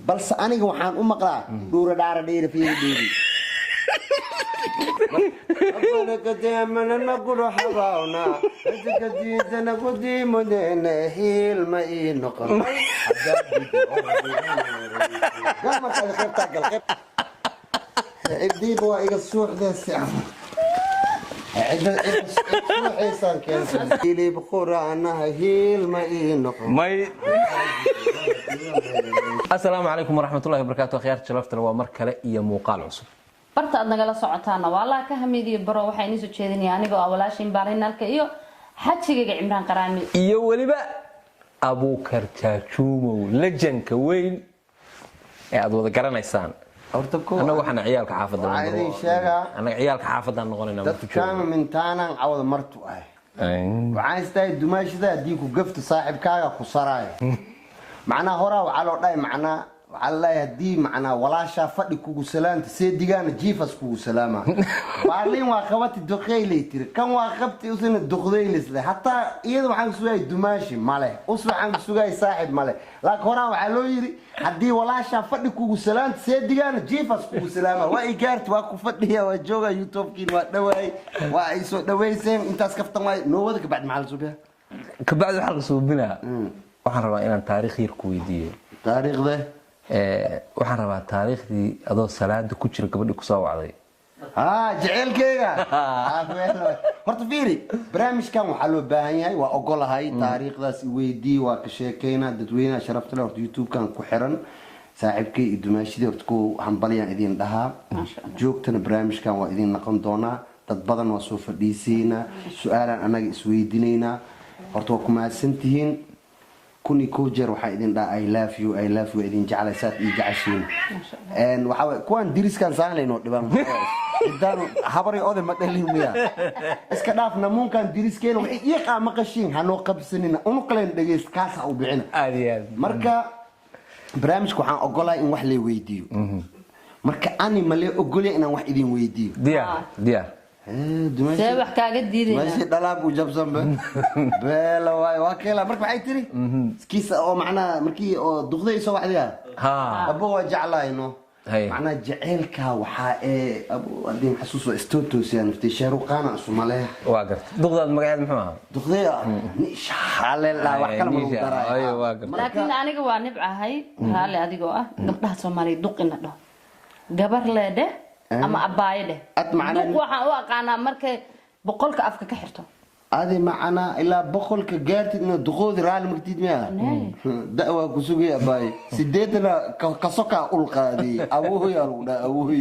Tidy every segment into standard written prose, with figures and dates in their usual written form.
balse aniga waxaan u maqlaa dhuura dhaara dheera fiiri أنا قديم أنا نقول حباونا أنت قديم أنا قديم أنا هيل ما ينقل قام قال خير تاكل خير عدي بوا يقصوح ذا الساعة عد السوح إنسان كيف اللي بخورة أنا هيل ما ينقل السلام عليكم ورحمة الله وبركاته خيار شرفت لو مركلة يا موقال عصب barta aad nagala socotaana waa la ka hamidiyo baro waxaan isoo jeedinaya aniga oo walaashin baarinalka iyo xajiga Imraan Qaraami iyo waliba Abuukar Jaajuumow lejanka weyn ee aad wada garanaysaan horta ko anagu waxaan ciyaalka xaafadda waxaan sheega anaga ciyaalka xaafadda noqonayna dadka kaama mintaanaan cawada martu ah waxaan istaay dumaashada hadii ku gafto saaxibkaaga ku saraayo macna hora waxa loo dhaay macna والله يهدي معنا ولا شافدي كوغو سلام سيديغان جيفاس كوغو سلاما بالين واخواتي دقيلي تير كان واخبتي وسن الدقديلس حتى ايده waxaan suugay dumaashi male waxaan suugay saaxib male laakiin hora waxa loo yiri hadii wala shaafadhi kuugu salaam seedigan jiifas kuugu salaama waa igaarti waa ku fadhiya waa jooga youtube kiin waa dhawaay waa ay soo dhaweyseen intaas kaftan way noowada ka baad macal suubiya ka baad waxa la suubina waxaan rabaa inaan taariikh yar ku weydiiyo taariikhda waxaan rabaa taariikhdii adoo salaada ku jira gabadhii ku soo wacday jaceelkeyga horta fiiri barnaamijkan waxaa loo baahan yahay waa ogolahay taariikhdaas weydii waa ka sheekeyna dadweynaha sharafta leh horta youtube-kan ku xiran saaxiibkay iyo dumaashidii horta ku hambalyaan idin dhahaa joogtana barnaamijkan waa idin noqon doonaa dad badan waa soo fadhiisaynaa su-aalaan annaga isweydiinaynaa horta waa ku mahadsantihiin كوني كوجر waxaa idin dhaa I love you idin jeclaysaad ii jeceshiin waxa kuwan diris kan saanayno dhibaan idaan habari oday ma dhalin miya iska dhaaf namuunkan diriskeena waxay ii qaama qashin hanoo qabsanina unu qaleen dhageys kaas u bixina aadiyad marka barnaamijku waxaan ogolahay in wax la weydiiyo marka ani ma la ogolay inaan wax idin weydiiyo diya wax kaaga diidayna ماشي دلاب وجبسن بلا واي واكلا marka waxay tiri skiisa oo macna markii oo duqday soo waxdiya abo jaclayno macna jaceelka waxa ee abo adin xasuuso istootoosiyan naftii sharuqana Soomaaliya waa gartay duqdaad magaceed muxuu ahaa duqday ni shaale la wax kala ma daray waa gartay laakiin aniga waa nibcahay haale adigoo ah gabdhaha Soomaaliyeed duqina dhaw gabar leede ama abaayade duq waxaan u aqaanaa markay boqolka afka ka xirto adi macana ilaa boqolka gaartid inuu duqoodi raal martid miya da'wa ku sugay abaay sideedna ka soka ul qaadi abuhu yaa lagu dhaa abuhu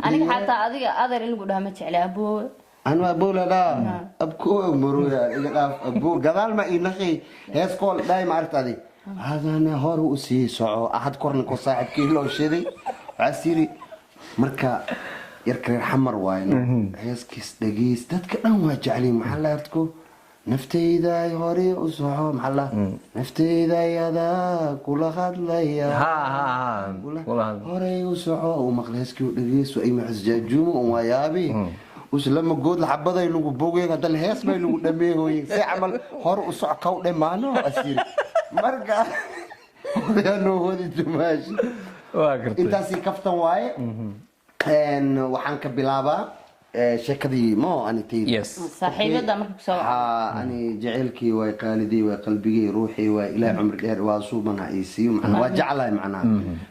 aniga xataa adiga adar in lagu dhaha ma jeclaa abuhu anwa boola da abku maruya iga dhaaf abu gadaal ma inaqi hees kool dhaay ma artadi hadana hor u sii soco ahad korna ko saaxibkii loo sheeday asiri marka yarkay xamar waayna heeskiis dhageys dadka dhan waa jeclin maxaa la yartko naftayda hore u soco maxaa la naftayda yada kula hadlaya hore u soco oo maqleeskii dhageyso ay maxsjaajumo oo waayabi uslama good la xabaday lagu bogay hadal hees bay lagu dhameeyay si amal hore u soco ka dhamaano asir marka yaano wadi dumaashi waa gartay intaasi kaftan waaye waxaan ka bilaabaa sheekadii mo ani tii saaxiibada markuu soo ani jaceelkii way qaalidii way qalbigii ruuxii way ilaa umri dheer waa suubana ay siiyo macna waa jeclay macna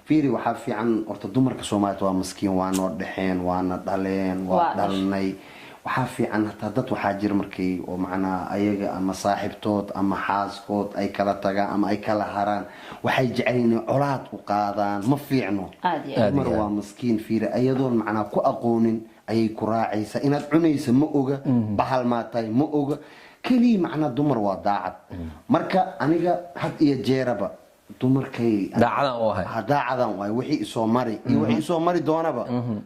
fiiri waxa fiican horta dumarka Soomaaliyeed waa miskiin waa noo dhaxeen waana dhaleen waa dhalnay waxa fiican hataa dad waxa jir markii oo macna ayaga ama saaxiibtood ama xaaskood ay kala tagaan ama ay kala haraan waxay jecelina colaad u qaadaan ma fiicno mar waa miskiin fiira ayadoon macna ku aqoonin ayay ku raacaysa inaad cunaysa ma oga bahal maatay ma oga kali macna dumar waa daacad marka aniga had iyo jeeraba dumarkay daacadan oo ahay daacadan way wixii soo mari iyo wixii soo mari doonaba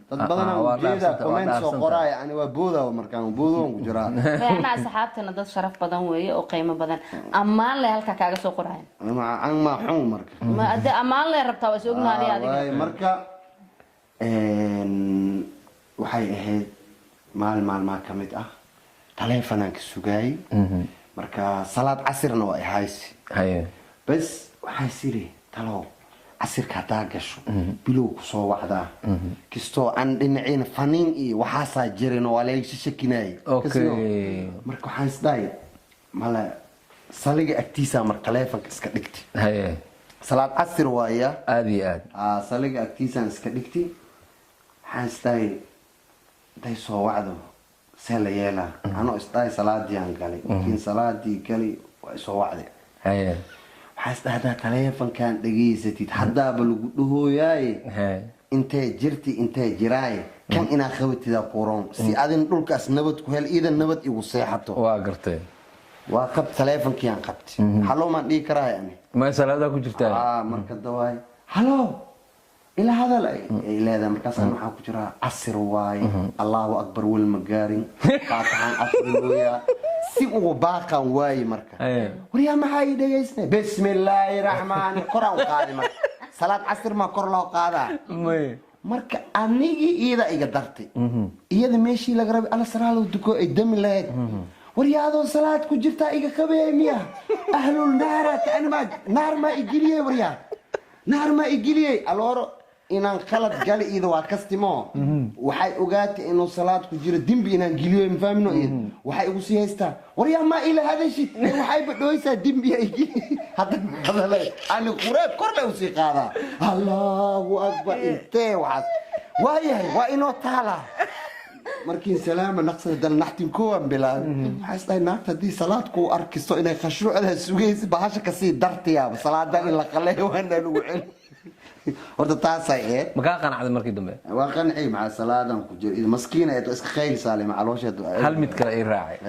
dad badan oo jeeda comment soo qoray ani waa booda markaan boodon ku jiraa waxna asxaabtana dad sharaf badan weeye oo qiimo badan amaan leh halka kaaga soo qorayn ma xun marka ma ada amaan leh rabtaa waa soo ognahay adiga marka waxay ahayd maalma kamid ah taleefanaan ka sugaayay marka salaad casirna waa haysi haye bas waxaan siri talow casirka hadaa gasho bilow ku soo wacdaa kastoo aan dhinacina faniin iyo waxaasaa jirin oo waa laga shakinayay okay marka waxaan isdhahay mala saliga agtiisa mar taleefanka iska dhigti haye salaad casir waaya aad iyo aad saliga agtiisaan iska dhigti waxaan isdhahay day soo wacdo see la yeelaa anoo isdhahay salaadii aan galay laakiin salaadii gali waa isoo wacday haye waxaa isdhahdaa taleefankaan dhegaysatid haddaaba lagu dhahooyaaye haye intee jirti intee jiraaye kan inaa qabatidaa quroon si adin dhulkaas nabad ku hel iidan nabad igu seexato waa gartay waa qab taleefankii aan qabti halo maan dhihi karahay ani ma salaadaa ku jirtaa marka dawaay halo ila hadal ay leedahay markaasaan waxaan ku jiraa casir waaye allahu akbar wel ma gaarin faataxaan afrilooyaa si ugu baaqaan waaye marka waryaa maxaa ii dhegaysnay bismillaahi raxmaani koraan u qaadi marka salaad casir maa kor loo qaadaa marka anigii iida iga dartay iyada meeshii laga rabay alla salaalow duko ay dami lahayd waryaadoo salaad ku jirtaa iga qabeey miya ahlul naara kaanima naar maa igiliyey waryaa naar maa igiliyey alooro inaan qalad gali iyada waa kastimo waxay ogaatay inuu salaad ku jiro dembi inaan geliyo mafahmino iyada waxay igu sii haystaa waryaa maa ila hadashid waxay badhooysaa dembi ay geli hadda ani qureeb kor la usii qaadaa allahu akbar intee waxaas waayahay waa inoo taalaa markiin salaama naqsada dal naxtin koowan bilaabay waxaa isdhahay naagta haddii salaad kuu arkisto inay khashuucda sugaysa bahasha kasii dartiyaaba salaadan in la qaleeyo waana lagu celi horta taasay eed makaa qanacday markii dambe waa qancay maxaa salaadan ku jiro maskiina eed iska khayl saale macaloosheed hal mid kale ay raacay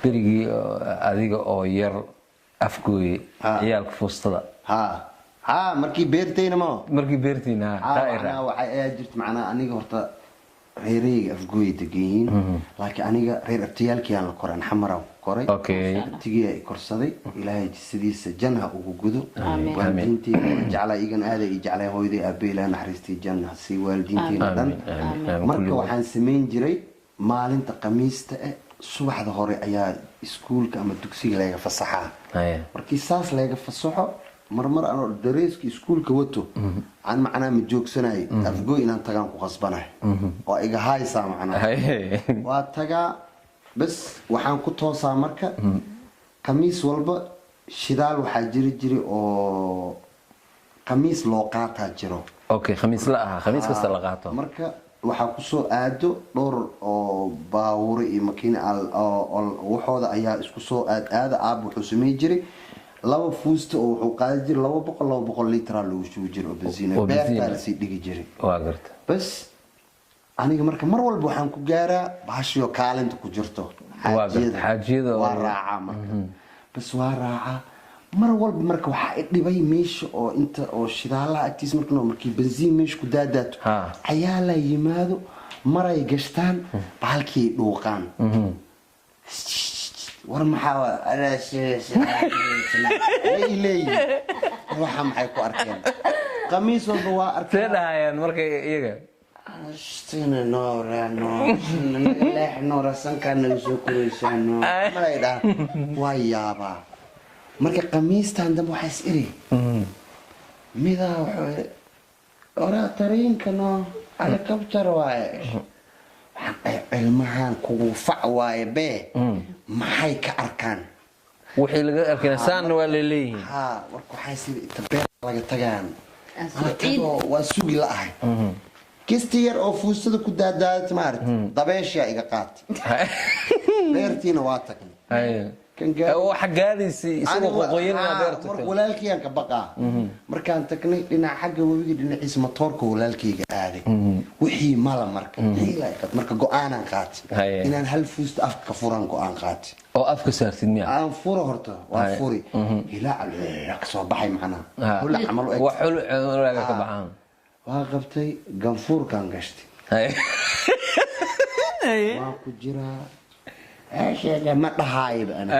berigii adiga oo yar afgooye ciyaalka fuustada markii beertayna ma markii beertiina taa ay raacay waxay aad jirta macnaa aniga horta reerayga afgooy degan laakiin aniga reer abtiyaalkii aan la koray xamaran koray abtigii ay korsaday ilaahay jisadiisa janha ugu gudo waalidiinteena jeclaa igan aada i jeclay hooyaday aabbe ilaa naxariistii janna si waalidiinteena dhan marka waxaan samayn jiray maalinta khamiista subaxda hore ayaa iskuulka ama dugsiga laga fasaxaa markii saas laga fasaxo marmar anoo dareeska iskuulka wato aan macnaa ma joogsanay afgooy inaan tagaan ku qasbanahay oo iga haysaa macnaa waa tagaa bas waxaan ku toosaa marka khamiis walba shidaal waxaa jiri oo khamiis loo qaataa jiro okay khamiis la aha khamiis kasta la qaato marka waxaa kusoo aado dhowr oo baawure iyo makiina waxooda ayaa isku soo aada aab wuxuu samey jiray laba fuusta oo wuxuu qaadi jiray 200 litraa lagu shubi jiray oo bensiin beertaa lasii dhigi jiray waa garta bas aniga marka mar walba waxaan ku gaaraa bahashiyo kaalinta ku jirto xaajiyada waa raacaa marka bas waa raacaa mar walba marka waxaa dhibay meesha oo inta oo shidaalaha agtiis markii bensiin meesha ku daadaato ayaa la yimaado maray gashtaan bahalkii dhuuqaan war maxaa waxa maxay ku arkeen khamiis walba waa arkeen seedahayaan markay iyaga sina noora sankaa naga soo koraysaano malay dhaa waa yaabaa marka khamiistan dambe waxaa is iri midaa wuxuu oraa tariinkano helicopter waaye cilmahan kugu fac waaye bee maxay ka arkaan wixii laga arkayna saanna waa leeyihiin warka waxay sida inta beer laga tagaan waa sugi la ahay kisti yar oo fuustada ku daadaadad maaragta dabeeshaa iga qaatay beertiina waa tagnay waxa gaadaysi isagoo qoqoyinaa beerta marka walaalkiyaan ka baqaa markaan tagnay dhinaca xagga webiga dhinaciisa matoorka walaalkayga aaday wixii mala marka go-aanaan qaatay inaan hal fuusta afka furan go-aan qaatay oo afka saartid miya aan furo horta waa furi ilaa ka soo baxay macnaa hula camal u eg wax xulaaga ka baxaan waa qabtay ganfuurkaan gashtay waa ku jiraa sheega ma dhahayba ana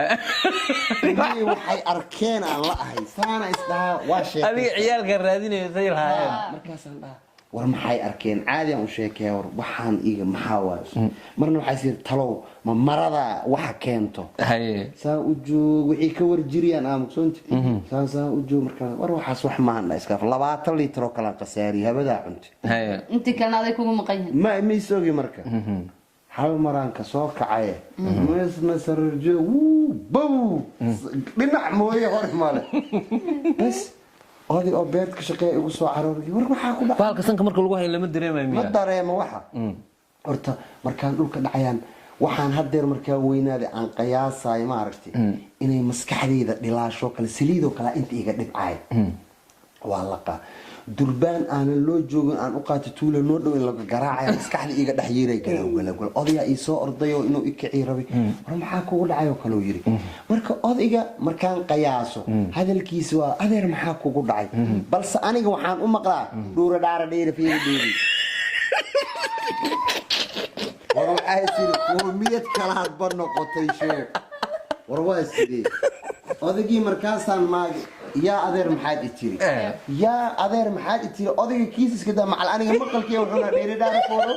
waxay arkeen aan la ahay saana isdhaha waa sheegay adiga ciyaalka raadinayo say lahaayeen markaasaan dhaha war maxay arkeen caadi aan u sheekaya war waxaan iga maxaa waayo marna waxay sir talow ma marada waxa keento saa u joog wixii ka warjiriyaan aamuqsoonti saa u joog marka war waxaas wax ma hana iska 20 litir oo kala qasaari habada cunti inta kalena aday kugu maqan ma miisoogi marka hal maraan ka soo kacay ma sarjo bow dhinac mooye hor male bas هذه أبيض كشقة يقصوا عروري ورك حاكم بالك سنك مركل وجهي لما دريم ما دريم وحى أرتا مركان دول كدعيان وحان هدير مركان وينادي عن قياس هاي ما عرفتي إني مسكحدي ذا لا شوك السليدو كلا أنت إيجا دبعاي والله دربان أنا لو جوجن أنا أقعد طول النور ولا جراعة مسكحدي إيجا دحيري كلا ولا كل أضيع إيسو أرضيه إنه إكعي ربي ورم حاكو ولا عيو كلو يري مركا أضيع مركان قياسه هذا الكيسوا هذا رم حاكو ولا عيو بس أنا جوحان أمقرا دور دار دير في ديري ورم عايزين ومية كلام برنا قطيشة وروايسدي أضيع مركان ما يا أدير محاد يتيري يا أدير محاد يتيري أضيع كيسس كده مع الآن يمقل كي وحنا دير دار فورو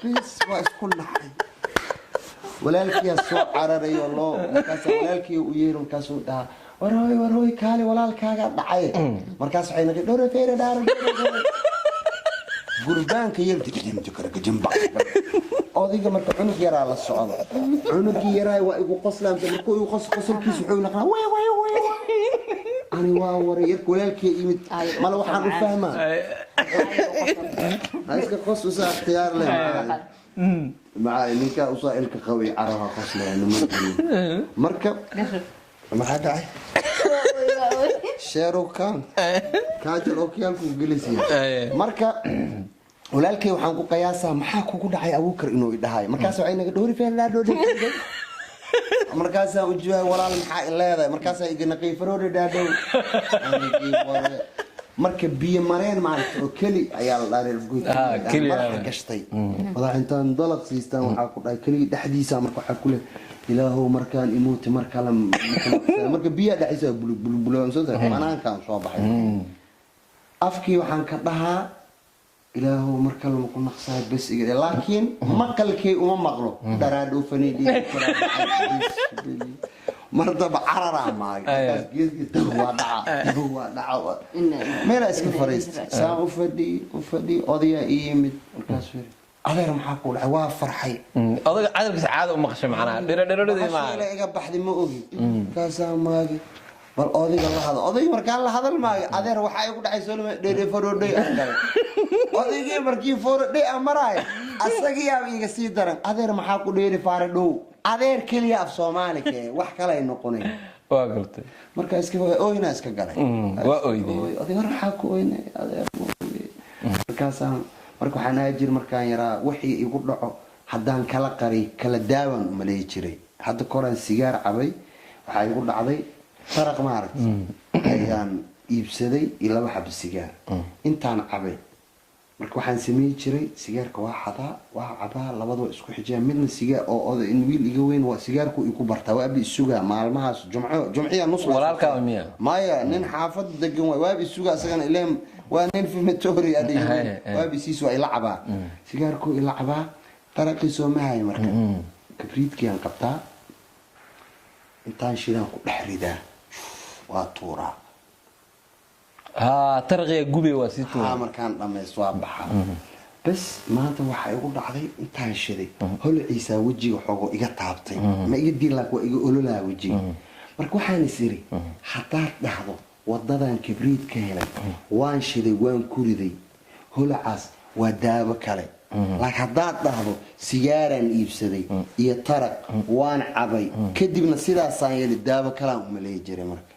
بس واس كل حاجة ولا لك يا سوق عرري والله مركز ولا لك ويرم كاسو ده وروي كالي ولا لك هذا دعي مركز حين دور فير دار قربان كيل تكلم تكرك جنب أضيق مركز عنق يرى على الصعود عنق يرى ويقو قصلا تلقوا يقص قصل كيس وحول نقرا وي أنا واوريك ولا لك يمد ما لو حد فهمه هايسك قص وسا اختيار له مع إنك أصائلك قوي عرها قص له يعني مركب ما حدا شيرو كان كاجل أوكيان كوجلسي مركب ولا لك وحنكو قياسها محاكو كل حي أبوكر إنه يدهاي مركز عينك دوري فين لا دوري مركزها وجهه ولا المحا إلا هذا مركزها يجينا قيفرود دادو مركب بيه مرين معرفت وكلي عيال الله رجوي كلي مرة قشطي والله أنت انطلق سيستان وحاكل كلي دحديسا مركب حكله إلهه مركان يموت مركلم مركب بيه دحيسا بلو بلو بلو مسوسة أنا كان صباح أفكي وحن كدها إلهه مركل مقول نقصها بس لكن مقل كي وما مغلو درادو فنيدي مرضى بعررة معي هو دعوة ما لا اسك فريست ساعة وفدي أضيع إيمت الكاسفير أغير محاكول عواف فرحي أضيع عدد سعادة ومخشى معنا دير دي ما لا إيجاب بحد ما أوجي كاسا ماجي والأضيع الله هذا أضيع مركان الله هذا الماجي أغير وحاي يقول عيسول دير فرود دي أضيع مركي فرود دي أمراي أسقي أبي يسيدرن أغير محاكول دير فاردو أدير كلية في سومالك وحكلا ينقوني واقلت مركز كيف أوينا إسكا قالي وأويدي أدير حاكو أوينا أدير مركز مركو حناجر مركان يرى وحي يقول له حدان كلا قري كلا داون ملي جري حتى كوران سيجار عبي وحي يقول له عبي فرق ما عرفت أيام يبسدي إلا واحد بالسيجار إنتان عبي marka waxaan sameeyay jiray sigaarka waa cabaa labadoo isku xijaan midna sigaar oo in wiil iga weyn waa sigaarku igu bartaa waa bi isuga maalmahaas jumciya nus walaalka miya maya nin xaafad degan waa bi isuga asagana ileen waa nin filmatory adeeg waa bi siis waa ila cabaa sigaarku ila cabaa taraqiiso ma hay marka kabriidkii aan qabtaa intaan shiidan ku dhaxridaa waa tuuraa ترغي قبي واسيتو مركان دميس وابحا بس ما انت waxa igu dhacday intaan shiday hol ciisa wajiga xogo iga taabtay ma iga diin waa iga ololaa wajiga marka waxaan isiri hadaa dhaxdo wadadan kibriid ka helay waan shiday waan kuriday holaas waa daabo kale laakiin hadaa dhaxdo sigaaran iibsaday iyo taraq waan cabay kadibna sidaas aan yeelay daabo kale uma leeyahay marka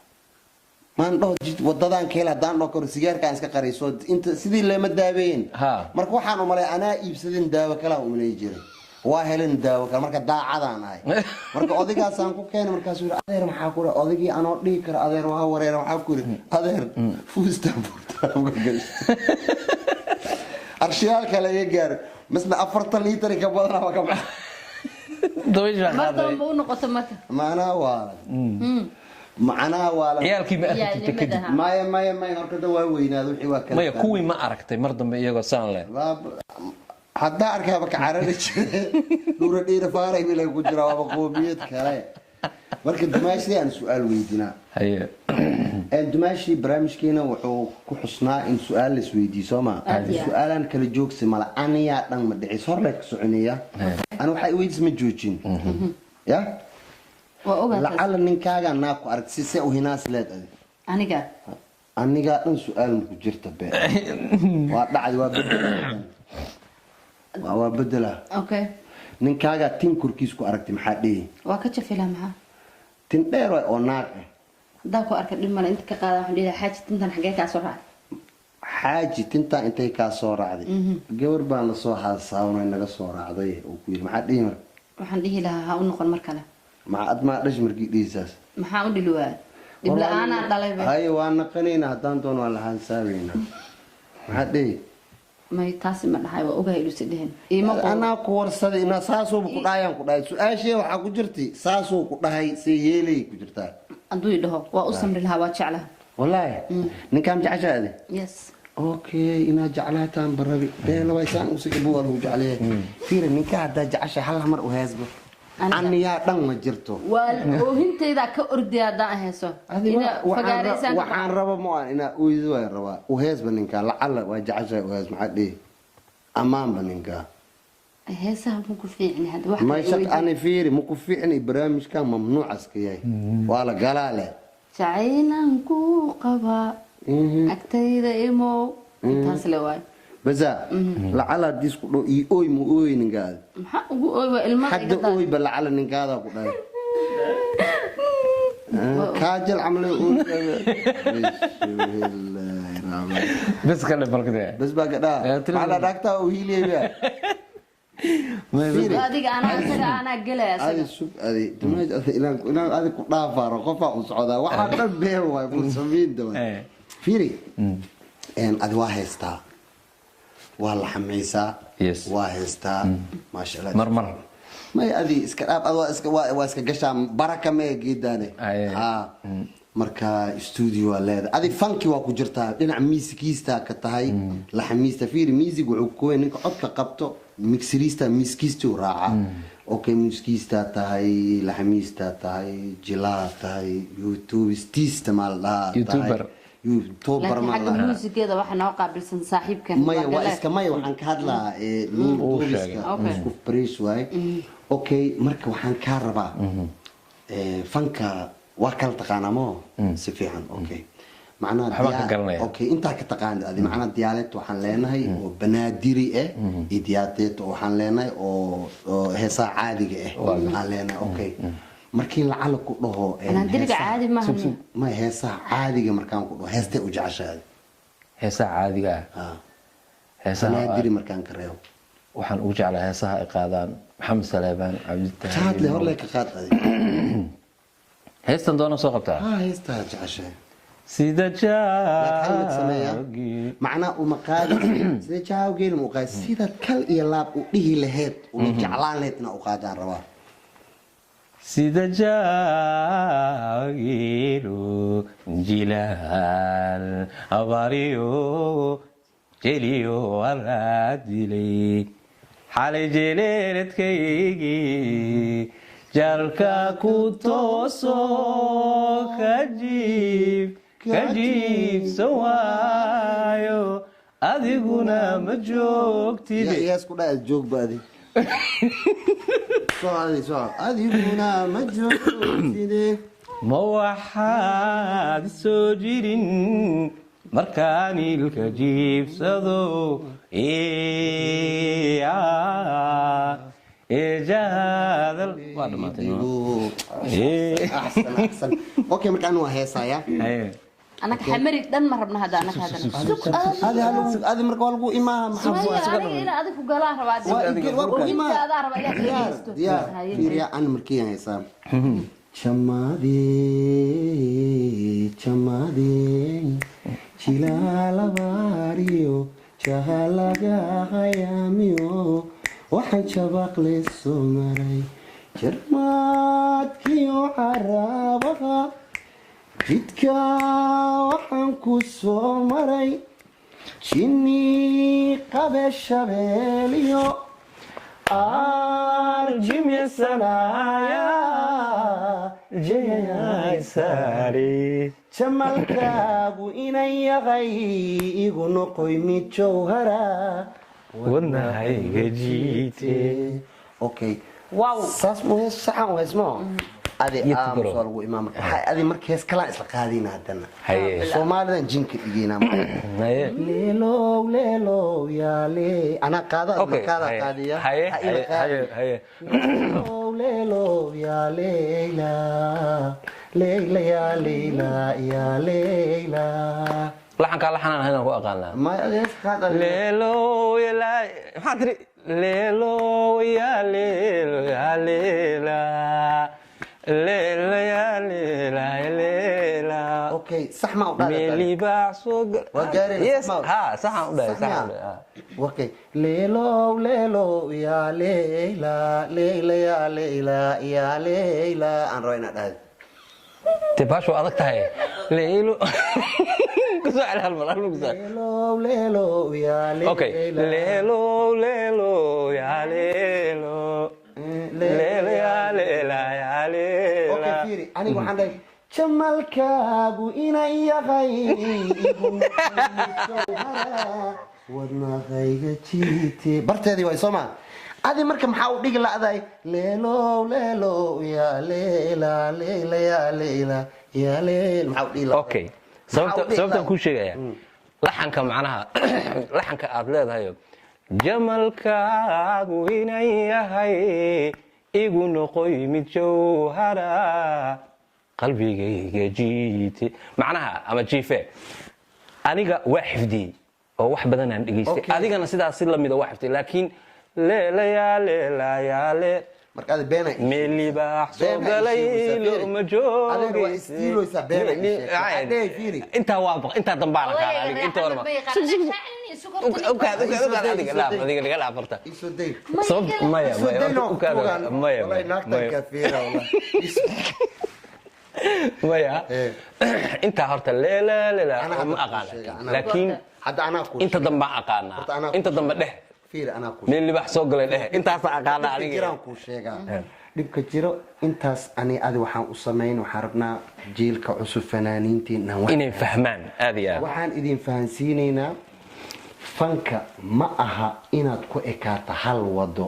maan dhoo wadadan kale hadaan dhoo kor sigaarkaan iska qarayso inta sidii leema daabeen marka waxaan u malay anaa iibsadin daawo kala u malay jiray waa helan daawo kala marka daacadaan ahay marka odigaas aan ku keenay markaas uu adeer maxaa ku raa odigii anoo dhigi kara adeer waa wareer waxa ku ri adeer fuustan burta uga gashay arshiyaal kale ay gaar masna 40 litir ka badan waa ka ما تنبون قطمته ما أنا وارد macnaha waa la ciyaalkii ma aragtay kadib maya horkada waa weynaad wixii waa kala maya kuwii ma aragtay mar dambe iyagoo saan leh hadda arkaaba ka carari jiray dhuura dhiira faaray bilay ku jira waa qoomiyad kale marka dumaashii aan su'aal weydiinaa haye dumaashii barnaamijkeena wuxuu ku xusnaa in su'aal la isweydiiyo Soomaa su'aalan kala joogsi mala aniya dhan ma dhicis hor leek soconaya ana waxa ay weydiis ma joojin ya lacala ninkaaga naa ku arag si u hinaas leedahay aniga dhan su'aal ku jirta bee waa dhacay waa bedela okay ninkaaga tin kurkiis ku aragtay maxaa dhigi waa ka jafila maxaa tin dheer oo naag daa ku arkay dhimana inta ka qaada waxaan dhigaa xaaji tintan xagee ka soo raacay xaaji tinta intay ka soo raacday gabar baan la soo haasaaway naga soo raacday oo ku yiri maxaa dhigi mar waxaan dhihi lahaa ha u noqon mar kale ma adma dhash markii dhiisaas maxaa u dhilwaa dib la'aana dhalay hay waan naqanayna hadaan doon waan la haasaaweynaa maxaa dhigi may taasi ma dhahay waa ogahay ilu sideen ana ku warsaday ina saasoo ku dhaayaan ku dhaay su'aashii waxa ku jirtay saasoo ku dhahay si yeelay ku jirtaa aduu dhaho waa u samri lahaa waa jeclaha wallahi ninkaan jeceshaade yes okay ina jeclaataan barabi beelo way saan u sii buu wuu jeclay fiir ninka hada jecesha hal mar u heesbo aniya dhan ma jirto waa oohintayda ka ordiyada heeso ina fagaaraysan waxaan rabo ma ina uydu way rabaa u heesba ninka lacala waa jecesha u hees maxaa dhii amaan ba ninka heesaha ma ku fiicni hada wax ma shaq ani fiiri ma ku fiicni barnaamijka mamnuuc askayay wala galaale jacaylan ku qaba agtayda imo taas la waay بزا لعل ديسكو دو اي اوي مو اوي نغاد ما ugu ooy waa ilmaha حد اوي بلعل نغادا ku dhaay كاجل عمله بس كله بركده بس بقى على دكتور وهيليبا adiga ana galay asaga sub adi dumaaj ila adi ku dhaafaro qofa u socda waxa dhan bee way ku sameeydo fiiri adi waa heystaa waa la xameysaa waa heystaa ma sha Allah marmar ma adi iska dhaaf adoo iska waa iska gashaa baraka ma geedane marka studio leed adi funky waa ku jirtaa dhinac miiskiista ka tahay la xamiista fiiri music wuxuu ku ninka codka qabto mixerista miskiistu raaca okay miskiista tahay la xamiista tahay jilaa tahay youtube stista malda youtuber malda musigeeda waxa noo qaabilsan saaxiibkan maya waa iska maya waxaan ka hadlaa isku fresh way okay marka waxaan ka rabaa fanka waa kala taqaanamo si fiican okay macnaha okay inta ka taqaan adi macnaha diyaaleed waxaan leenahay oo banaadiri diyaaleed waxaan leenahay oo heesa caadiga waxaan leenahay okay markii lacal ku dhaho banaadiriga caadi ma ahan ma heesa caadiga markaan ku dhaho heesta u jeceshahay heesa caadiga heesa banaadiri markaan ka reebo waxaan ugu jeclahay heesaha ay qaadaan maxamed salaabaan cabditahay taadle hor leeka qaad heestan doona soo qabtaa heesta jeceshahay sida jaawgi macna uma qaadi sida jaawgi ma qaadi sida kal iyo laab u dhihi laheed u jeclaan leedna u qaadaan rabaa sida jaawgi jilal abariyo jeliyo aladili xalay jeleedkaygi jalka ku tooso kajiib sawaayo adiguna ma joogtide yaas ku dhaad joog baadi adiguna ma joogtide ma waxaad soo jirin markaan ilka jiibsado جادل احسن اوكي مركان waa heesaya انا كحمري دن ما ربنا هذا انا هذا مركو lagu imaa maxaa ila adigu galaa rabaa inta raba ya fiiriya an markii heesa chamade chilala bariyo chahalaga hayamiyo waxaan jabaq leesoo maray jarmaadkiyo carabaha jidka waxaan ku soo maray jinni qabe shabeeliyo arjimisanaya jamalkaagu inan yaqay igu noqoy mid jawhara wadnahayga jiite. okay wow saas mu hees saxan u heesmo adi Yitgaro. lagu imaam adi marka hees kala isla qaadina hadana haye Soomaalidan jinka dhigina haye leelo yaale ana qaada okay qaadiya haye haye leelo yaale leila ya leila ya leila laxanka laxanaan hayna ku aqaanaa ma hees qaada leelo yala maxaa tiri leelo ya leelo ya leela leela ya leela ya leela okay sax ma u dhaada meeli baa soo waa gaari yes ha saxan u dhahay saxan okay leelo ya leila leila ya leila ya leila aan roina dhaad te baasho adag tahay leelo kusoo cel hal mar leelo ya leila okay leelo ya leelo leelo ya leela ya leela okay fiiri aniga waxaan dhahay jamalkaagu inan yaqay igu wadnaqayga jiite barteedii way soomaa adi marka maxaa u dhigi la'dahay leelo ya leela leila ya leila ya leila maxaa u dhigi la'dahay okay sababtaan kuu sheegaya laxanka macnaha laxanka aad leedahay jamalkaagu inan yahay igu noqoy mid jawhara qalbigayga jiite macnaha ama jiife aniga waa xifdiyey oo wax badan aan dhegaystay adigana sidaas si lamida waa xifdiyey laakiin leela yaa leela yaa lee markaad beena meeli baax soo galay ma joogo intaa waa baq intaa dambaan aqaan adiga inta hore ma adiga laga laafarta sabab maya maya intaa horta leela leela ma aqaan laakiin inta dambaan aqaanaa inta dambe dheh meel libax soo galay dheh intaas aqaana aniga ku sheegaa dhibka jiro intaas ani adi waxaan u sameyn waxaan rabnaa jiilka cusub fanaaniinteena inay fahmaan aad iyo aad waxaan idin fahansiinaynaa fanka ma aha inaad ku ekaato hal wado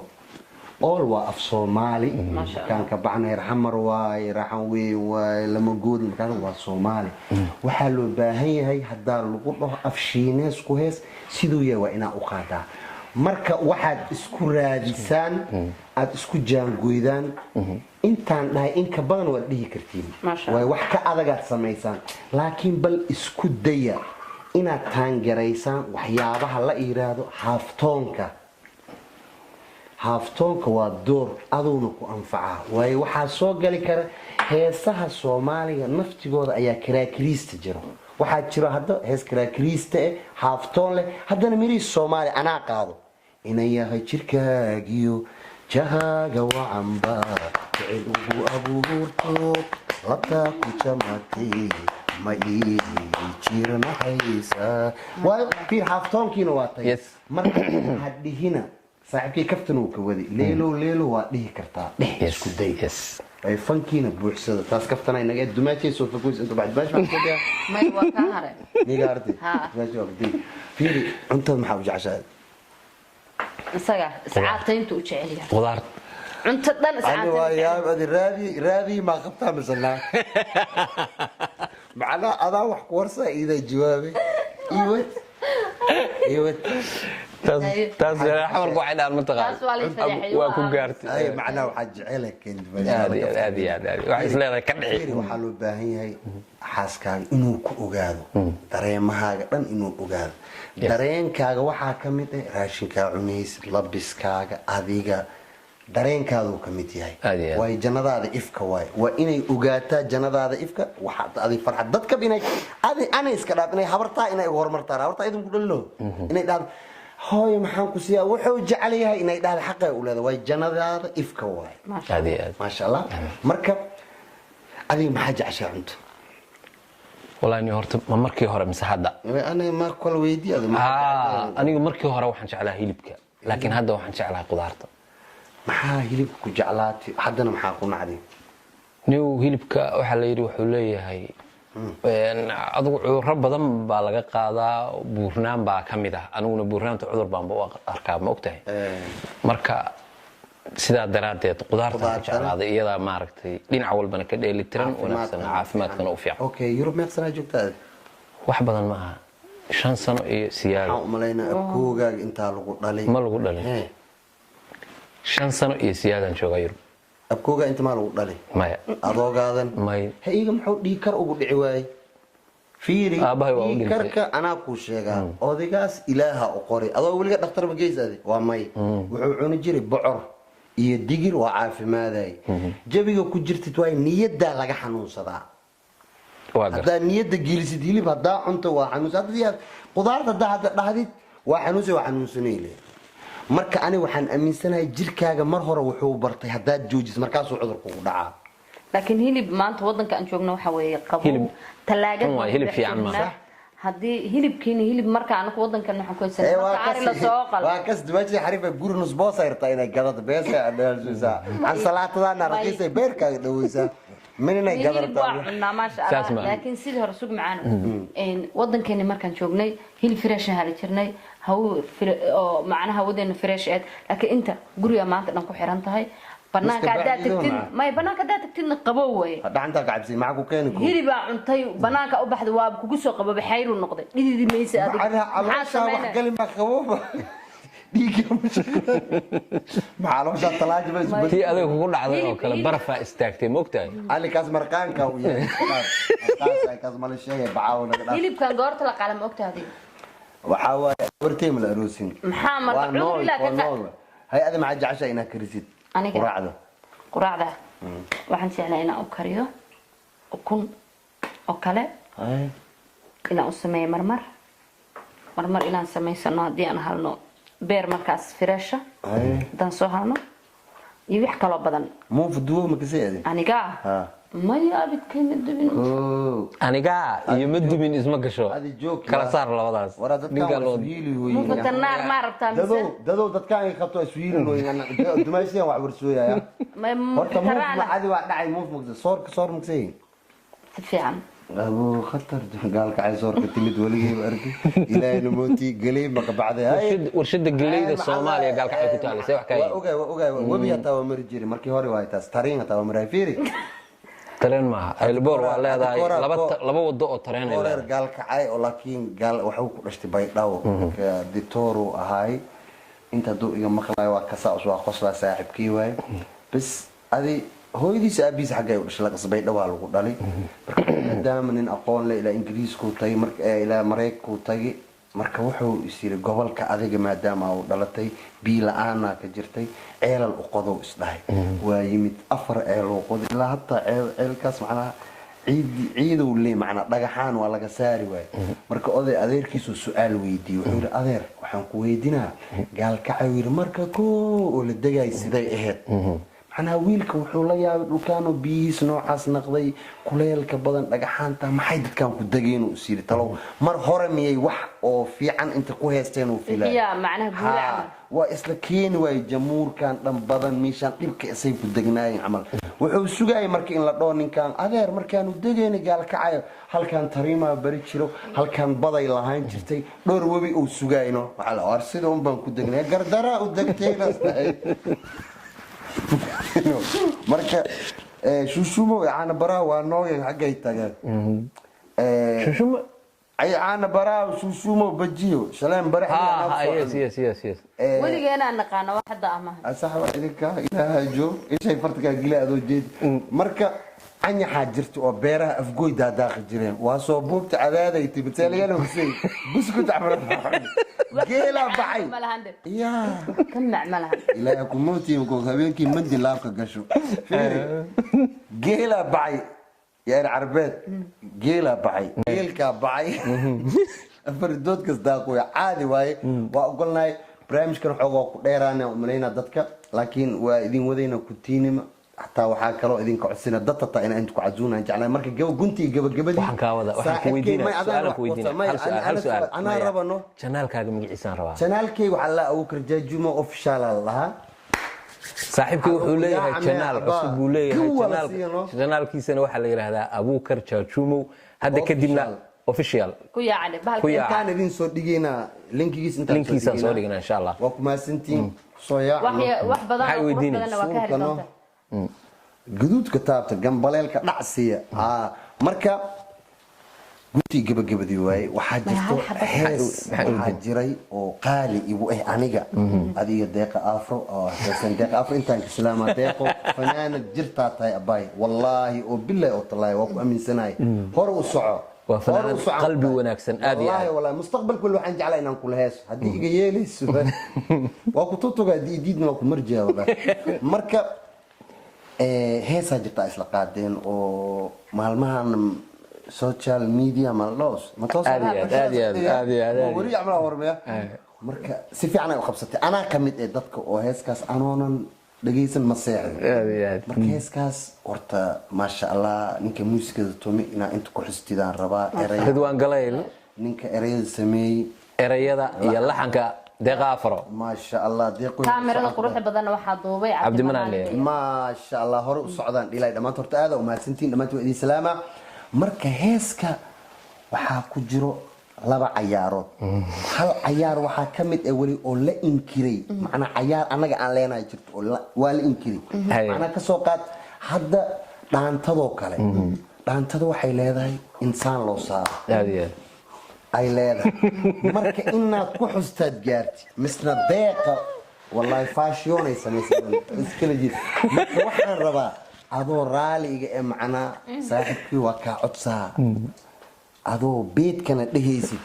all waa af Soomaali markaan ka baxnay xamar waay raxan weyn waay lama good markaan waa Soomaali waxa loo baahan yahay hadaa lagu dhaho af Shiinees ku hees sidoo yahay waa inaa u qaadaa marka waxaad isku raadisaan aad isku jaangoydaan intaan dhahay in ka badan waad dhihi kartiin way wax ka adagaad samaysaan laakiin bal isku daya inaad taangaraysaan waxyaabaha la yiraahdo haaftoonka waa door aduuna ku anfaca way waxaa soo gali kara heesaha Soomaaliga naftigooda ayaa karaakiriista jiro waxaa jiro hadda hees karaakiriista haaftoon leh haddana miri Soomaali anaa qaado inay yahay jirkaagiyo jahaaga wacanba jecel ugu abuurto labtaa ku jamatay ma ii jirnahaysa waa fiir haaftoonkiina waa tay marka hadhihina saaxiibkii kaftan uu ka wadi leelo waa dhihi kartaa isku day ay fankiina buuxsada taas kaftana inaga dumaatay soo fakuus inta baad baash baan kadiya may waa ka hare niga arti baash waa kadiya fiiri cuntada maxaa u jeceshahay isaga iscaatayntu u jecel yahay qudaar cunto dhan iscaatayntu waa yaab adi raadi ma qabtaa misana macna adaa wax ku warsa ida jawaabe iwad taas xawal ku xidhaan mataqaan waa ku gaartay ay macna waxa jecel keen aad wax isleedahay ka dhici waxa loo baahan yahay xaaskaaga inuu ku ogaado dareemahaaga dhan inuu ogaado dareenkaaga waxa kamid ah raashinka cunaysid labiskaaga adiga dareenkaadu kamid yahay way jannadaada ifka way waa inay ogaataa jannadaada ifka waxa adi farxad dadka inay ana iska dhaaf inay habartaa inay horumartaa habartaa idin ku dhallo inay dhaaf hooy maxaan ku siiyaa wuxuu jecel yahay inay dhaaf xaq ay u leedahay way jannadaada ifka way aad ma sha Allah marka adiga maxaa jeceshaa cunto والله إني هرت ما مركي هرم مسحدة أنا ما كل ويدي هذا أنا مركي هرم وحن شعلها هيلبك لكن هذا وحن شعلها قدرته maxaa hilibka ku jeclaatay haddana maxaa ku nacday niw hilibka waxa la yiri wuxuu leeyahay adigu cudurro badan baa laga qaadaa buurnaan baa kamid ah aniguna buurnaanta cudur baan u arkaa ma ogtahay marka sidaa daraadeed qudaarta jeclaaday iyada maaragtay dhinac walbana ka dheelitiran wanaagsan caafimaadkana u fiican okay Europe meeqsana joogtaa wax badan ma aha 5 sano iyo siyaado waxaan u maleynaa abkoogaga inta lagu dhalay ma lagu dhalay 5 sano iyo siyaadaan joogaa Yurub abkooga inta ma lagu dhalay maya adoogadan may hayga muxuu dhiikar ugu dhici waayay fiiri dhiikarka anaa ku sheegaa odaygaas ilaaha u qoray adoo waliga dhakhtar ma geysade waa may wuxuu cuni jiray bocor iyo digir waa caafimaadayay jabiga ku jirtid waa niyada laga xanuunsadaa haddaa niyada gelisid hilib haddaa cunto waa xanuunsadaa qudaarta hadda dhahdid waa xanuunsanaylee marka ani waxaan aaminsanahay jirkaaga mar hore wuxuu bartay haddaad joojis markaasuu cudurku ku dhacaa laakiin hilib maanta wadanka aan joogno waxa weeye qabo talaagad waa hilib fiican ma haddii hilibkiina hilib marka anaku wadankan waxaan ku haysanaa marka ari la soo qal waa kas duwaji xarifa gurnus boosayirta inay gadad beesa adalsuusa aan salaatadana raqiisay beerkaaga dhaweysa منين قدرت ما شاء الله لكن سيد هرسوق معانا ودنكني مركان جوجني هي الفريش هذا جرني هو معناها ودن فريش لكن انت قريه ما انت نكو خيرانتahay banaanka aad tagtin may banaanka aad tagtin qabow way dhaanta gacabsi macku keenku hiliba cuntay banaanka u baxdo waa kugu soo qababa xayru noqday dhididi meeysa adig waxa wax gali ma qabow معلومة طلاج بس تي أذا كون عذاب أو كلا برفع استاكتي مقتل علي كاس مرقان كوي كاس مال الشيء بعاون اللي كان قارت لك على مقتل هذه وحاول برتي من الروسين محمد عمري لا هاي هذا مع الجعشة هنا كريسيت قراعة waxaan jeclaa inaan u kariyo ukun oo kale inaan u sameeyo marmar inaan sameysano haddii aan halno beer markaas fireesha dan soo halno iyo wax kale badan muu fuduwo ma kasii aniga ma yaabid kama dubin aniga iyo ma dubin isma gasho kala saar labadaas ninka loo hiili weeyay muu fatanaar ma rabtaa mise dado dadkaan ay qabto iswiilin weeyaan dumaysiyaan wax warsooyaya horta muu caadi waa dhacay muu mugda soor mugsay fiican أبو خطر قال كعي صور كتمد وليه أركي إلى نموتي قليل ما قبعده ورشد القليل الصومالي قال كعي كتالي سوى حكاية أوكي وبيا تاو مرجري مركي هوري واي تارين تاو مرافيري ترين معها البور ولا هذا لبوا الضوء ترين قال كعي ولكن قال وحوك رشتي بيضاو كديتورو هاي أنت دو إيجا مخلاي وكساوس وخصلا ساحب كيواي بس هذه hooyadiis aabiis xagay u dhashay qasbay dhawaa lagu dhalay maadaama nin aqoon leh ila ingiriisku tagay marka ila Mareykanku tagay marka wuxuu isiri gobolka adiga maadaama uu dhalatay biilaana ka jirtay ceelal u qodow isdhahay waa yimid afar ceel oo qodow ilaa hatta ceelkaas macna ciidu leey macna dhagaxaan waa laga saari waay marka oday adeerkiisu su'aal weydiiyay wuxuu yiri adeer waxaan ku weydiinaa gaal ka cawir marka oo la dagay siday ahayd أنا ويلك وحول يا وكانوا بيس نوع حاس نقضي كليل كبدن دغحانتا ما حد كان كدغين وسير تلو مر هرمي وح او في عن انت كوهستين وفي لا يا معناها غولع واسلكين واي جمهور كان دم بدن ميشان دبك اسay كدغناين عمل wuxuu sugay markii in la dhoo ninkan adeer markaan u dageen gaal kacay halkan tariima bari jiro halkan baday lahayn jirtay dhowr wabi uu sugayno waxa la arsido un baan ku dagnay gardara u dagtayna marka shushumo yaana bara waa nooyay xagay tagaan shushumo ay aana bara shushumo bajiyo salaam bara yes waligeena naqaana waxda ama asaxba idinka ilaahay jo ishay fartiga gila adoo jeed marka anya xajirto oo beeraha afgooy daaqi jireen waa soo buubta cadaaday tibtaaliyana husay buskut amra geela baxay ya kan macmalahan ilaa ku mooti ko habeenkii mandi laafka gasho geela baxay يا العربات جيلا بعي جيلكا بعي فردود كصداقوا عادي واي وقلنا برامج كانوا حقوق ديرانا وملينا دتك لكن وإذن ودينا كتيني حتى waxaa kaloo idinka codsina dadta inay inta ku cazuunaan jeclaa marka guntii gabagabadii waxaan ka wada waxaan ku weydiinaa su'aal ku weydiinaa hal su'aal ana rabano channelkaaga magaciisa rabaa channelkayga waxa la ugu karjaajumo official allah saaxiibkii wuxuu leeyahay channel cusub uu leeyahay channelkiisana waxa la yiraahdaa Abuukar Jaajumo hadda kadibna official ku yaacay bahalka kaan idin soo dhigayna linkigiisa soo dhigana insha Allah waa kuma santiin soo yaacay wax badan oo waa ka heli doonta guduudka taabta gambaleelka dhacsiya marka guntii gabagabadii waaye waxaa jirto hees waxaa jiray oo qaali igu aniga adiga deeqa afro oo heesan deeqa afro intaan islaama deeqo fanaanad jirtaa tahay abay wallaahi oo billahi oo talaayo waa ku aaminsanahay hor u soco waa fanaanad qalbi wanaagsan aad iyo aad wallaahi mustaqbalku waxaan jeclaa inaan kula heeso haddii iga yeelayso waa ku tutuga diidna waa ku marjaa wallaahi marka heesaa jirtaa isla qaadeen oo maalmahan social media malloos ma toos aad wari amla warmaya marka si fiican ay u qabsatay ana kamid ee dadka oo heeskaas anoonan dhageysan ma seexay marka heeskaas horta ma sha Allah ninka muusikada tumi ina inta ku xistidaan rabaa erayada Ridwaan Galayl ninka erayada sameeyay erayada iyo laxanka deeqa afro ma sha Allah deeqo kaamirada quruxda badan waxa duubay Cabdi Manaan ma sha Allah hore u socdaan dhilay dhamaantood horta aad u mahadsantiin dhamaantood idin salaama marka heeska waxaa ku jiro laba cayaarood hal cayaar waxaa ka mid ah wali oo la inkiray macna cayaar anaga aan leenahay jirto oo waa la inkiray macna ka soo qaad hadda dhaantadoo kale dhaantada waxay leedahay insaan loo saaro ay leedahay marka inaad ku xustaad gaarti misna deeqa wallahi fashion ay sameeyeen iskala jid marka waxaan rabaa adoo raaliga ee macnaa saaxiibkii waa ka codsaa adoo beedkana dhehaysid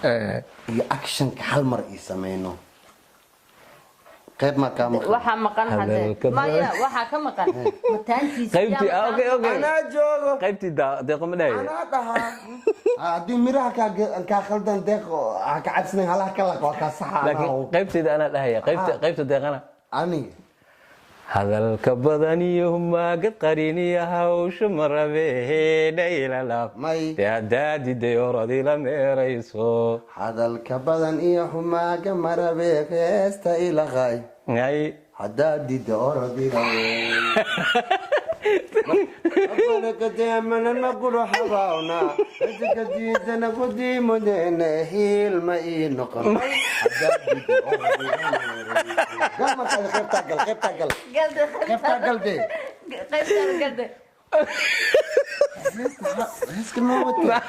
iyo actionka hal mar ay sameeyno qayb ma ka maqan waxa maqan hadda maya waxa ka maqan mataantiisa qaybtii okay ana joogo qaybtii deeqo ma dhahay ana dhaha hadii miraha ka khaldan deeqo ka cabsanayn halaha kala waa ka saxa laakiin qaybteeda ana dhahaya qaybta deeqana aniga hadalka badan iyo humaaga qariniya hawsha marabeedhaylalaab daadaadi dayoradii la meerayso hadalka badan iyo humaaga marabeeqeesta ilaqay hadaadi dayoradii la أنا نقول حواونا أجد أنا قدي مدينة هيل ما ينقل قال ما كان خيب تاقل خيب تاقل خيب تاقل دي خيب تاقل دي هسك نومتي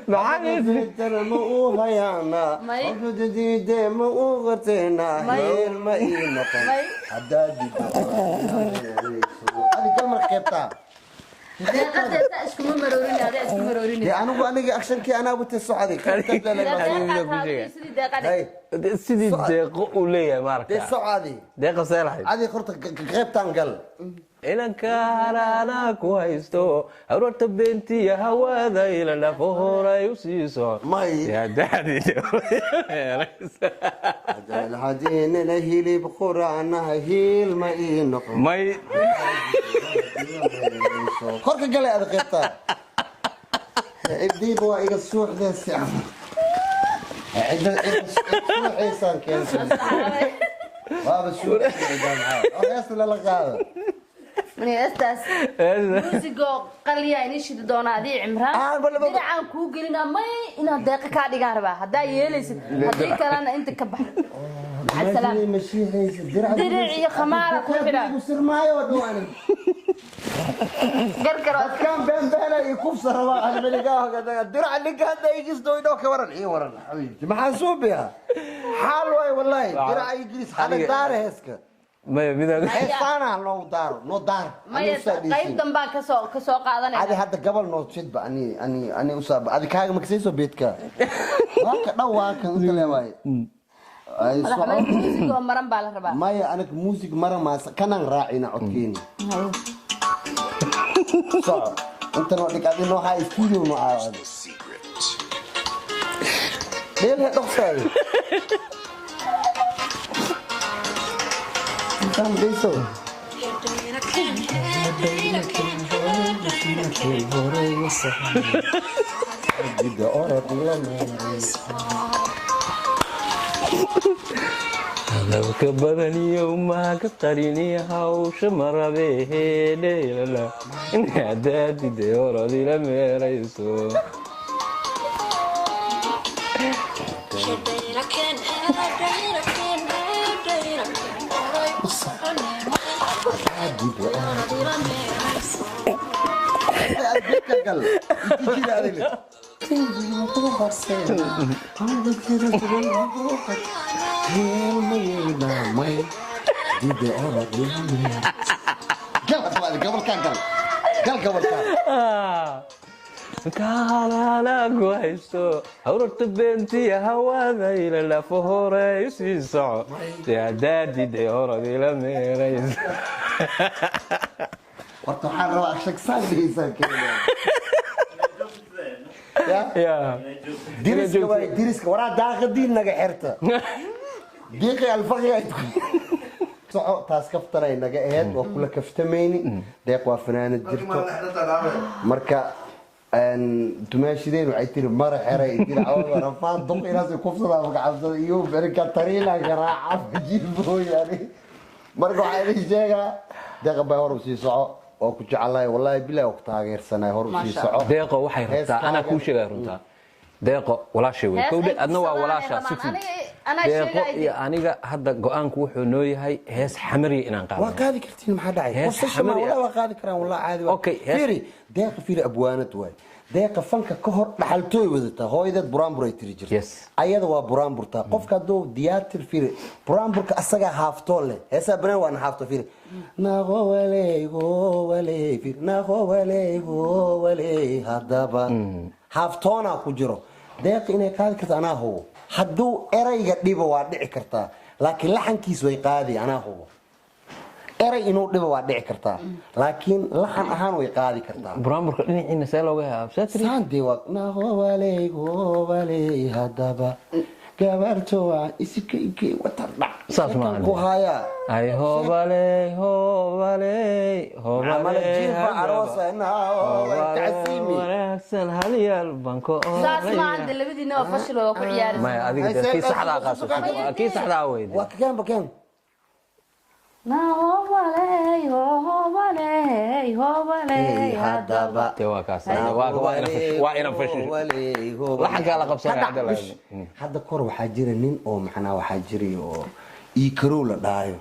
معاني ترى مؤوها يانا أجد دي مؤوغتنا هيل ما ينقل حدادي هذه كلمة خيبتها أنا أكشن كي أنا أبغى تساعدك sidii deeqo u leeyahay marka تساعدي deeqo seelahay هذه خرطة خيبتان قل inanka harana ku haysto aroorta beentiya hawada ila dhafo horay u siiso ماي الحدين لهيلي بقرآن هيل ما ينقل may خرك قال هذا خيبتان ابدي بوا إيجا السوح ذا الساعة السوح إيسان كيسان بابا السوح يصل للغاية من استاس موسيقى قليا inishid doonaadii cimraan dhinacaan ku gelina may ina deeqa ka dhigaan rabaa hadaa yeelaysid hadii kalena inta ka bax asalaam dirici khamaara ku xidha sir maayo doonay gargar كان بين بينا يكوف سروا على بلقاه كذا درع لك هذا يجلس دويدو كورن اي ورن حبيبي ما حاسوب بها حال واي والله درع يجلس على دار هسك may midaan حسانا لو دار نو دار may qayb damba ka soo qaadanay هذه حتى قبل نو تشد اني اصاب هذه كاغ ما كسيسو بيتك واك دواك انت لواي اي مadaxweynaha muusiga maran baa la rabaa ما انا موسيقى مره ما كان راعينا عدكيني صعب انت لو ديك ادي نو هاي ستوديو معاود ليه دقساي كان بيسو Dida orod la meerayso hadalka badan iyo maaga qariniya hawsha marabeheedheelala inaadaadide orodi la meerayso kaalalagu haysto hawrarta beentiya hawaadayla lafo hore sii soco daadaadide orodi la meerayso horta waxaan rabaa shaqsaan dhigaysaa diriska waraa daaqadiin naga xirta diiqi alfaqi ay soco taas kaftanay naga aheyd waa kula kaftamayni deeq waa fanaanad jirto marka dumaashideen waxay tiri mara xeray tiri cawada rafaan duq inaasay kufsadaa magacabsada iyo berinka tariilanka raaca jirbooyaani marka waxaa idin sheegaa deeqa baa hor usii soco oo ku jecelahay wallahi billahi ku taageersanay hor usii soco deeqo waxay rabtaa ana ku sheegay runta deeqo walaashay way kowdhe adna waa walaasha sifid deeqo iyo aniga hadda go'aanku wuxuu noo yahay hees xamariya inaan qaado waa qaadi kartiin maxaa dhacay qofsama wala waa qaadi karaan wallahi caadi waa fiiri deeqa fiiri abwaanad waay deeqa fanka ka hor dhaxaltooy wadataa hooyadeed buraanbur ay tiri jirtay ayada waa buraanburtaa qofka hadduu diyaatir fiiri buraanburka asagaa haaftoo leh heesaa banaan waana haafto fiiri naqowaley haddaba haaftoonaa ku jiro deeqa inay qaadi karta anaa hubo hadduu erayga dhibo waa dhici kartaa laakiin laxankiis way qaadi anaa hubo eray inuu dhibo waa dhici kartaa laakiin laxan ahaan way qaadi kartaa buraanburka dhinaciina see looga haabsaande waa naqowaley haddaba gabarto waa isika ike watardhac saas maahan ku haayaa ay hobaley hobaley hobaley jiifa aroosa tacsiimi wanaagsan halyaal banko saas maahan labadiina waa fashil oo ku ciyaaraysa maya adiga kii saxdaa qaso kii saxdaa weydi waa kakeen bakeen hadaba waa ina fashil laxankaa la qabsanaya hadda kor waxaa jira nin oo macnaa waxaa jiray oo iikarow la dhaayo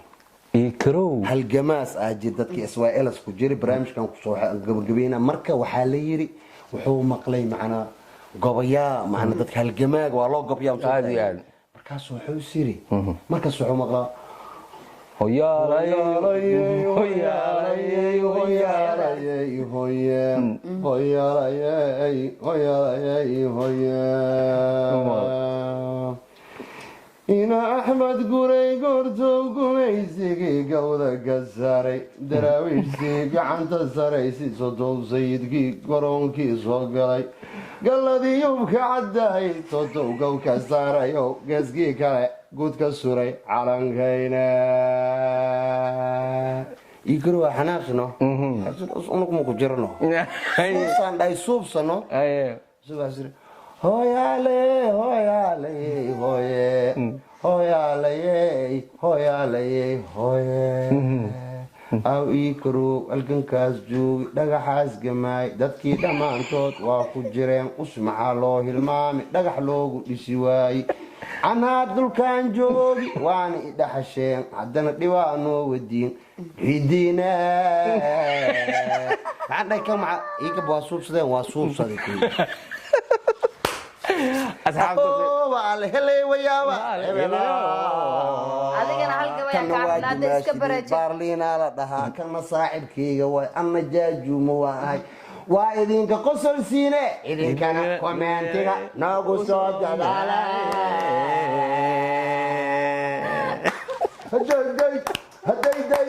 iikarow halgamaas aa jir dadkii swls ku jiray barnaamijkan kusoo gabagabayna marka waxaa la yiri wuxuu maqlay macnaa gobayaa macnaa dadka halgamaaga waa loo gobyaa aad iyo aad markaas wuxuu siri markaas wuxuu maqlaa ina axmed guray goortow gumaysigii gawda ka saaray daraawiishtii gacanta saraysi sodow sayidkii garoonkii soo galay galladii yubka caddahay sodow gow ka saarayo geeskii kale guud ka suray calankayna igaro waa xanaaqino unugma ku jirno suubsaan dhahay suubsano hooyaale hooyaale hooye hooyaalaye hooyaalaye hooye aw ii karow halgankaas joogi dhagaxaas gamaay dadkii dhammaantood waa ku jireen us maxaa loo hilmaamay dhagax loogu dhisi waayey canaa dulkaan joogi waana idhaxasheen haddana dhibaa noo wadiin cidiina iigab waa suubsadeen waa suubsaday baarliinaa la dhahaa kana saaxibkayga waay anna jaajuuma waa ahay waa idinka qosol siine idinkana komeentiga noogu soo dadaala hadayday